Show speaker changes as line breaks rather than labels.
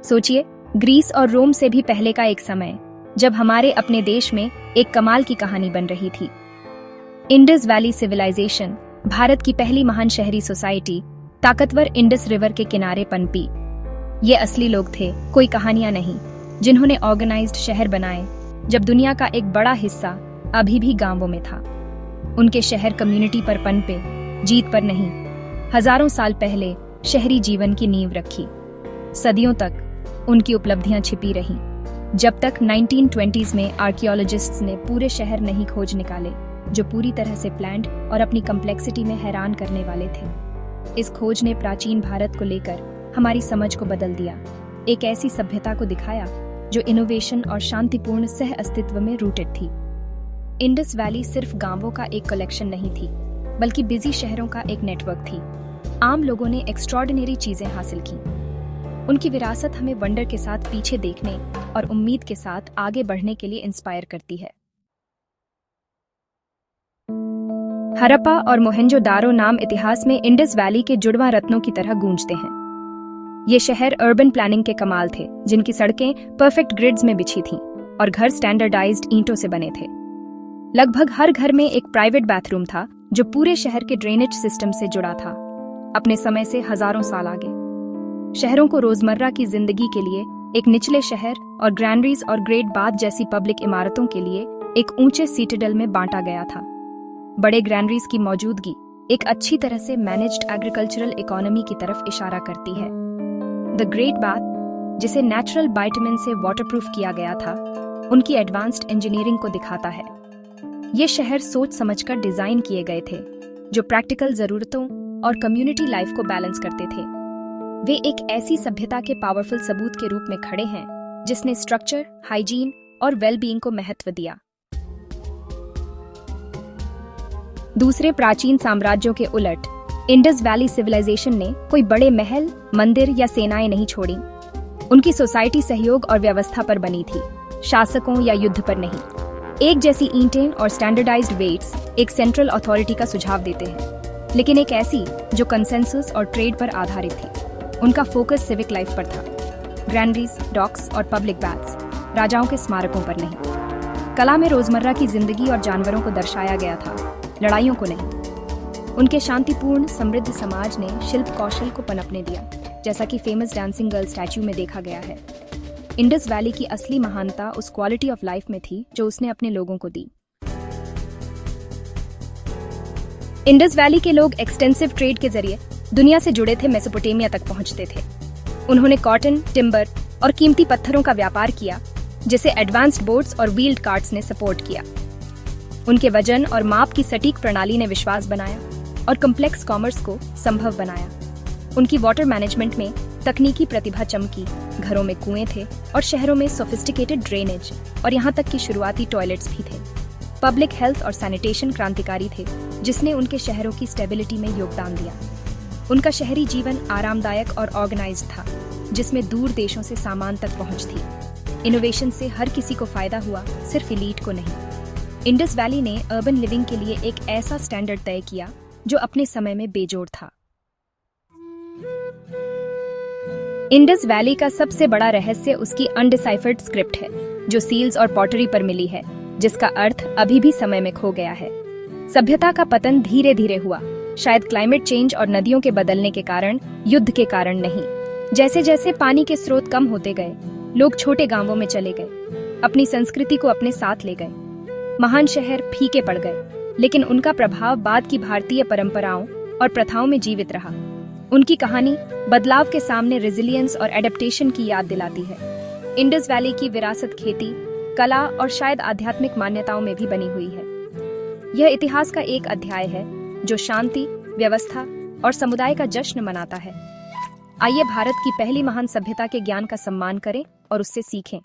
सोचिए, ग्रीस और रोम से भी पहले का एक समय जब हमारे अपने देश में एक कमाल की कहानी बन रही थी। इंडस वैली सिविलाइजेशन, भारत की पहली महान शहरी सोसाइटी, ताकतवर इंडस रिवर के किनारे पनपी। ये असली लोग थे, कोई कहानियां नहीं, जिन्होंने ऑर्गेनाइज्ड शहर बनाए जब दुनिया का एक बड़ा हिस्सा अभी भी गांवों में था। उनके शहर कम्युनिटी पर पनपे, जीत पर नहीं। हजारों साल पहले शहरी जीवन की नींव रखी। सदियों तक उनकी उपलब्धियां छिपी रहीं, जब तक 1920s में आर्कियोलॉजिस्ट्स ने पूरे शहर नहीं खोज निकाले जो पूरी तरह से प्लान्ड और अपनी कम्प्लेक्सिटी में हैरान करने वाले थे। इस खोज ने प्राचीन भारत को लेकर हमारी समझ को बदल दिया, एक ऐसी सभ्यता को दिखाया जो इनोवेशन और शांतिपूर्ण सह अस्तित्व में रूटेड थी। इंडस वैली सिर्फ गांवों का एक कलेक्शन नहीं थी, बल्कि बिजी शहरों का एक नेटवर्क थी। आम लोगों ने एक्स्ट्रॉर्डिनरी चीजें हासिल की। उनकी विरासत हमें वंडर के साथ पीछे देखने और उम्मीद के साथ आगे बढ़ने के लिए इंस्पायर करती है। हड़प्पा और मोहेंजो-दारो नाम इतिहास में इंडस वैली के जुड़वां रत्नों की तरह गूंजते हैं। ये शहर अर्बन प्लानिंग के कमाल थे, जिनकी सड़कें परफेक्ट ग्रिड्स में बिछी थीं और घर स्टैंडर्डाइज्ड ईंटों से बने थे। लगभग हर घर में एक प्राइवेट बाथरूम था जो पूरे शहर के ड्रेनेज सिस्टम से जुड़ा था, अपने समय से हजारों साल आगे। शहरों को रोजमर्रा की जिंदगी के लिए एक निचले शहर और ग्रैंडरीज और ग्रेट बाथ जैसी पब्लिक इमारतों के लिए एक ऊंचे सीटाडेल में बांटा गया था। बड़े ग्रैंडरीज की मौजूदगी एक अच्छी तरह से मैनेज्ड एग्रीकल्चरल इकोनॉमी की तरफ इशारा करती है। द ग्रेट बाथ, जिसे नेचुरल बाइटमिन से वाटरप्रूफ किया गया था, उनकी एडवांस्ड इंजीनियरिंग को दिखाता है। ये शहर सोच समझकर डिजाइन किए गए थे, जो प्रैक्टिकल जरूरतों और कम्युनिटी लाइफ को बैलेंस करते थे। वे एक ऐसी सभ्यता के पावरफुल सबूत के रूप में खड़े हैं जिसने स्ट्रक्चर, हाइजीन और वेलबीइंग को महत्व दिया। दूसरे प्राचीन साम्राज्यों के उलट इंडस वैली सिविलाइजेशन ने कोई बड़े महल, मंदिर या सेनाएं नहीं छोड़ी। उनकी सोसाइटी सहयोग और व्यवस्था पर बनी थी, शासकों या युद्ध पर नहीं। एक जैसी ईंटें और स्टैंडर्डाइज्ड वेट्स एक सेंट्रल अथॉरिटी का सुझाव देते हैं, लेकिन एक ऐसी जो कंसेंसस और ट्रेड पर आधारित थी। उनका फोकस सिविक लाइफ पर था, ग्रैंडरीज, डॉक्स और पब्लिक बाथ्स, राजाओं के स्मारकों पर नहीं। कला में रोजमर्रा की जिंदगी और जानवरों को दर्शाया गया था, लड़ाइयों को नहीं। उनके शांतिपूर्ण समृद्ध समाज ने शिल्प कौशल को पनपने दिया, जैसा कि फेमस डांसिंग गर्ल स्टैच्यू में देखा गया है। इंडस वैली की असली महानता उस क्वालिटी ऑफ लाइफ में थी जो उसने अपने लोगों को दी। इंडस वैली के लोग एक्सटेंसिव ट्रेड के जरिए दुनिया से जुड़े थे, मेसोपोटामिया तक पहुंचते थे। उन्होंने कॉटन, टिम्बर और कीमती पत्थरों का व्यापार किया, जिसे एडवांस्ड बोट्स और व्हील्ड कार्ट्स ने सपोर्ट किया। उनके वजन और माप की सटीक प्रणाली ने विश्वास बनाया और कॉम्प्लेक्स कॉमर्स को संभव बनाया। उनकी वाटर मैनेजमेंट में तकनीकी प्रतिभा चमकी, घरों में कुएं थे और शहरों में सोफिस्टिकेटेड ड्रेनेज और यहाँ तक कि शुरुआती टॉयलेट्स भी थे। पब्लिक हेल्थ और सैनिटेशन क्रांतिकारी थे, जिसने उनके शहरों की स्टेबिलिटी में योगदान दिया। उनका शहरी जीवन आरामदायक और ऑर्गेनाइज्ड था, जिसमें दूर देशों से सामान तक पहुंच थी। इनोवेशन से हर किसी को फायदा हुआ, सिर्फ एलीट को नहीं। इंडस वैली ने अर्बन लिविंग के लिए एक ऐसा स्टैंडर्ड तय किया जो अपने समय में बेजोड़ था। इंडस वैली का सबसे बड़ा रहस्य उसकी अनडिसाइफर्ड स्क्रिप्ट है, जो सील्स और पॉटरी पर मिली है, जिसका अर्थ अभी भी समय में खो गया है। सभ्यता का पतन धीरे धीरे हुआ, शायद क्लाइमेट चेंज और नदियों के बदलने के कारण, युद्ध के कारण नहीं। जैसे जैसे पानी के स्रोत कम होते गए, लोग छोटे गांवों में चले गए, अपनी संस्कृति को अपने साथ ले गए। महान शहर फीके पड़ गए, लेकिन उनका प्रभाव बाद की भारतीय परंपराओं और प्रथाओं में जीवित रहा। उनकी कहानी बदलाव के सामने रेजिलियंस और एडेप्टेशन की याद दिलाती है। इंडस वैली की विरासत खेती, कला और शायद आध्यात्मिक मान्यताओं में भी बनी हुई है। यह इतिहास का एक अध्याय है जो शांति, व्यवस्था और समुदाय का जश्न मनाता है। आइए भारत की पहली महान सभ्यता के ज्ञान का सम्मान करें और उससे सीखें।